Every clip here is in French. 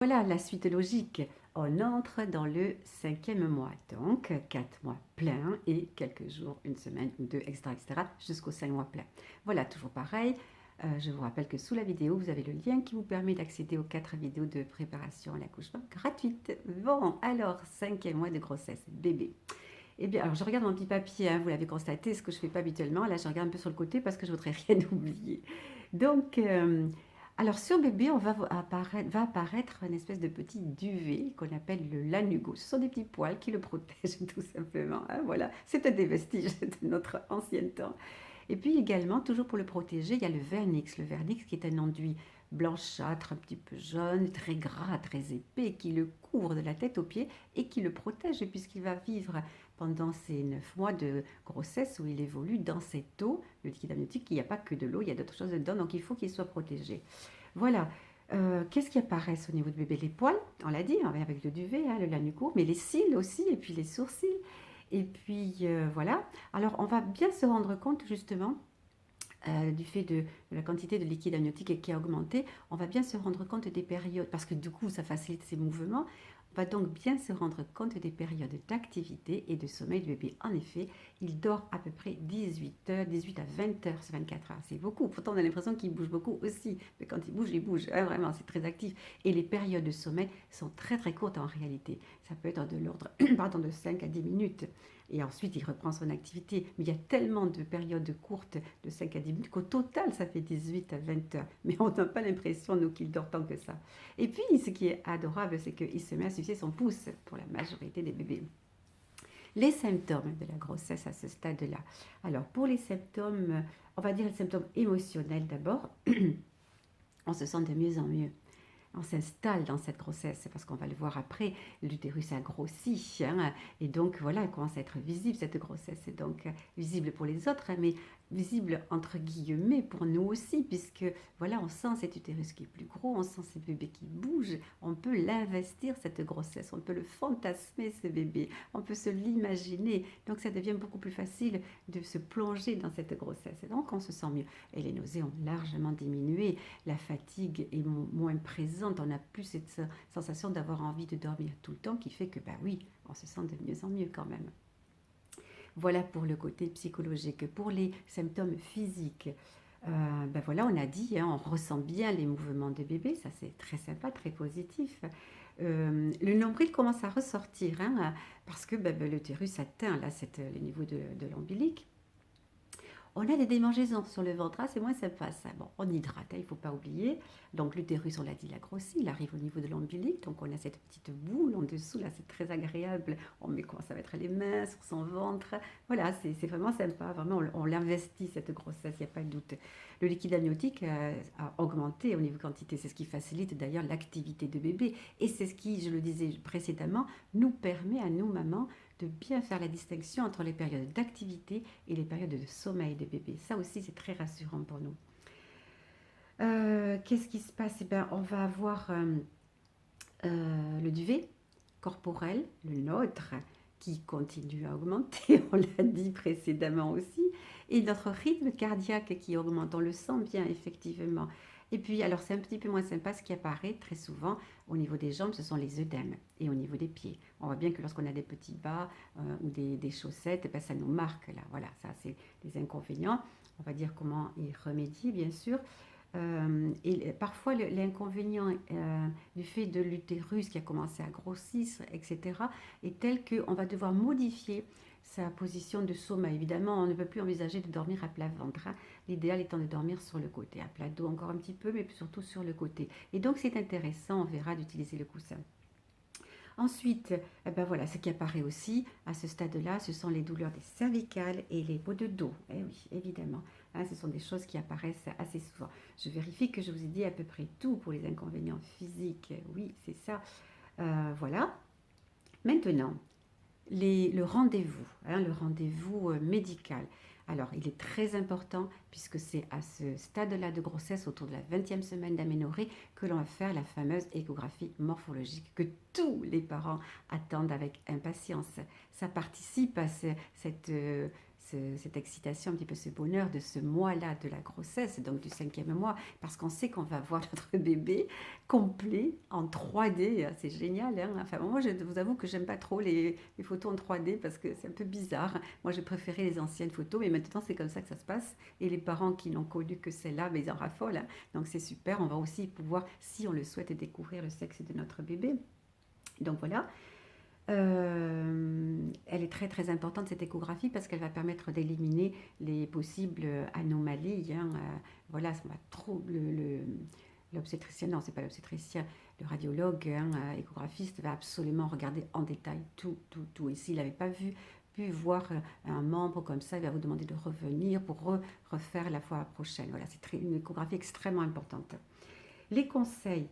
Voilà la suite logique. On entre dans le 5e mois, donc 4 mois pleins et quelques jours, une semaine ou deux, etc., jusqu'au 5 mois pleins. Voilà, toujours pareil. Je vous rappelle que sous la vidéo, vous avez le lien qui vous permet d'accéder aux 4 vidéos de préparation à l'accouchement gratuites. Bon, alors, 5e mois de grossesse, bébé. Eh bien, alors je regarde mon petit papier, hein, vous l'avez constaté, ce que je ne fais pas habituellement. Là, je regarde un peu sur le côté parce que je ne voudrais rien oublier. Donc, alors sur bébé, va apparaître une espèce de petit duvet qu'on appelle le lanugo. Ce sont des petits poils qui le protègent tout simplement, hein, voilà, c'était des vestiges de notre ancien temps. Et puis également, toujours pour le protéger, il y a le vernix. Le vernix qui est un enduit blanchâtre, un petit peu jaune, très gras, très épais, qui le couvre de la tête aux pieds et qui le protège puisqu'il va vivre pendant ces 9 mois de grossesse où il évolue dans cette eau, le liquide amniotique. Il n'y a pas que de l'eau, il y a d'autres choses dedans, donc il faut qu'il soit protégé. Voilà. Qu'est-ce qui apparaît au niveau de bébé? Les poils, on l'a dit, avec le duvet, hein, le lanugo, mais les cils aussi, et puis les sourcils. Et puis voilà. Alors on va bien se rendre compte justement du fait de la quantité de liquide amniotique qui a augmenté, on va bien se rendre compte des périodes, parce que du coup ça facilite ses mouvements, on va donc bien se rendre compte des périodes d'activité et de sommeil du bébé. En effet, il dort à peu près 18 heures, 18 à 20 heures sur 24 heures. C'est beaucoup. Pourtant, on a l'impression qu'il bouge beaucoup aussi. Mais quand il bouge. Hein, vraiment, c'est très actif. Et les périodes de sommeil sont très très courtes en réalité. Ça peut être de l'ordre pardon, de 5 à 10 minutes. Et ensuite, il reprend son activité. Mais il y a tellement de périodes courtes de 5 à 10 minutes qu'au total, ça fait 18 à 20 heures. Mais on n'a pas l'impression, nous, qu'il dort tant que ça. Et puis, ce qui est adorable, c'est qu'il se met à sucer son pouce pour la majorité des bébés. Les symptômes de la grossesse à ce stade-là. Alors, pour les symptômes, on va dire les symptômes émotionnels d'abord, on se sent de mieux en mieux. On s'installe dans cette grossesse, parce qu'on va le voir après, l'utérus a grossi, hein, et donc voilà, elle commence à être visible cette grossesse, et donc visible pour les autres, hein, mais visible entre guillemets pour nous aussi, puisque voilà, on sent cet utérus qui est plus gros, on sent ces bébés qui bougent, on peut l'investir cette grossesse, on peut le fantasmer ce bébé, on peut se l'imaginer, donc ça devient beaucoup plus facile de se plonger dans cette grossesse, et donc on se sent mieux. Et les nausées ont largement diminué, la fatigue est moins présente, on n'a plus cette sensation d'avoir envie de dormir tout le temps qui fait que, bah oui, on se sent de mieux en mieux quand même. Voilà pour le côté psychologique. Pour les symptômes physiques, ben voilà, on a dit, hein, on ressent bien les mouvements de bébé, ça c'est très sympa, très positif. Le nombril commence à ressortir, hein, parce que l'utérus atteint là, le niveau de l'ombilic. On a des démangeaisons sur le ventre, c'est moins sympa ça. Bon, on hydrate, hein, il ne faut pas oublier. Donc l'utérus, on l'a dit, il a grossi, il arrive au niveau de l'ombilic, donc on a cette petite boule en dessous, là c'est très agréable. On met quoi? Ça va être les mains sur son ventre. Voilà, c'est vraiment sympa, vraiment on l'investit cette grossesse, il n'y a pas de doute. Le liquide amniotique a augmenté au niveau quantité, c'est ce qui facilite d'ailleurs l'activité de bébé. Et c'est ce qui, je le disais précédemment, nous permet à nous, mamans, de bien faire la distinction entre les périodes d'activité et les périodes de sommeil des bébés. Ça aussi, c'est très rassurant pour nous. Qu'est-ce qui se passe? Eh bien, on va avoir le duvet corporel, le nôtre, qui continue à augmenter, on l'a dit précédemment aussi, et notre rythme cardiaque qui augmente, on le sent bien effectivement. Et puis, alors c'est un petit peu moins sympa, ce qui apparaît très souvent au niveau des jambes, ce sont les œdèmes, et au niveau des pieds. On voit bien que lorsqu'on a des petits bas ou des chaussettes, eh ben, ça nous marque là. Voilà, ça c'est les inconvénients. On va dire comment y remédier, bien sûr. Et parfois, l'inconvénient du fait de l'utérus qui a commencé à grossir, etc., est tel qu'on va devoir modifier sa position de sommeil. Évidemment, on ne peut plus envisager de dormir à plat ventre, hein. L'idéal étant de dormir sur le côté, à plat dos encore un petit peu, mais surtout sur le côté. Et donc, c'est intéressant, on verra, d'utiliser le coussin. Ensuite, eh ben voilà, ce qui apparaît aussi à ce stade-là, ce sont les douleurs des cervicales et les maux de dos. Eh oui, évidemment, hein, ce sont des choses qui apparaissent assez souvent. Je vérifie que je vous ai dit à peu près tout pour les inconvénients physiques. Oui, c'est ça. Voilà. Maintenant, le rendez-vous, hein, le rendez-vous médical. Alors, il est très important puisque c'est à ce stade-là de grossesse, autour de la 20e semaine d'aménorrhée, que l'on va faire la fameuse échographie morphologique que tous les parents attendent avec impatience. Ça participe à cette excitation, un petit peu ce bonheur de ce mois-là de la grossesse, donc du 5e mois, parce qu'on sait qu'on va voir notre bébé complet en 3D. C'est génial, hein. Enfin, moi, je vous avoue que j'aime pas trop les photos en 3D parce que c'est un peu bizarre. Moi, j'ai préféré les anciennes photos, mais maintenant, c'est comme ça que ça se passe. Et les parents qui n'ont connu que celle-là, ben, ils en raffolent, hein. Donc, c'est super. On va aussi pouvoir, si on le souhaite, découvrir le sexe de notre bébé. Donc, voilà. Elle est très très importante cette échographie parce qu'elle va permettre d'éliminer les possibles anomalies, hein. Voilà, ça va trop l'obstétricien, non c'est pas l'obstétricien, le radiologue, hein, échographiste va absolument regarder en détail tout, tout, tout. Et s'il n'avait pas pu voir un membre comme ça, il va vous demander de revenir pour refaire la fois prochaine. Voilà, c'est une échographie extrêmement importante. Les conseils.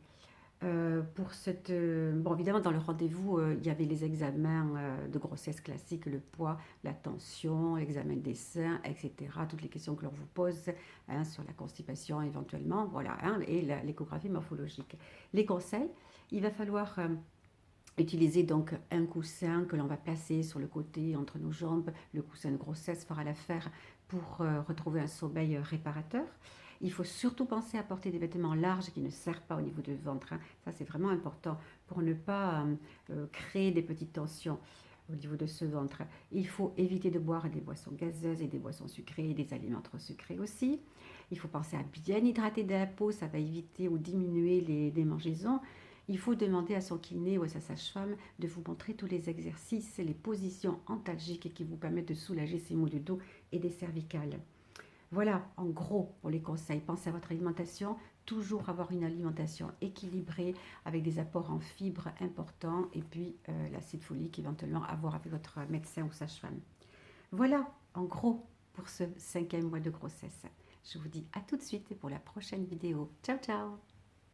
Pour cette, bon, évidemment, dans le rendez-vous, il y avait les examens de grossesse classiques, le poids, la tension, l'examen des seins, etc. Toutes les questions que l'on vous pose, hein, sur la constipation éventuellement, voilà, hein, et l'échographie morphologique. Les conseils, il va falloir utiliser donc un coussin que l'on va placer sur le côté entre nos jambes. Le coussin de grossesse fera l'affaire pour retrouver un sommeil réparateur. Il faut surtout penser à porter des vêtements larges qui ne serrent pas au niveau du ventre, hein. Ça, c'est vraiment important pour ne pas créer des petites tensions au niveau de ce ventre. Il faut éviter de boire des boissons gazeuses et des boissons sucrées et des aliments trop sucrés aussi. Il faut penser à bien hydrater de la peau, ça va éviter ou diminuer les démangeaisons. Il faut demander à son kiné ou à sa sage-femme de vous montrer tous les exercices et les positions antalgiques qui vous permettent de soulager ces maux de dos et des cervicales. Voilà, en gros, pour les conseils. Pensez à votre alimentation, toujours avoir une alimentation équilibrée avec des apports en fibres importants et puis l'acide folique éventuellement à voir avec votre médecin ou sage-femme. Voilà, en gros, pour ce 5e mois de grossesse. Je vous dis à tout de suite pour la prochaine vidéo. Ciao, ciao!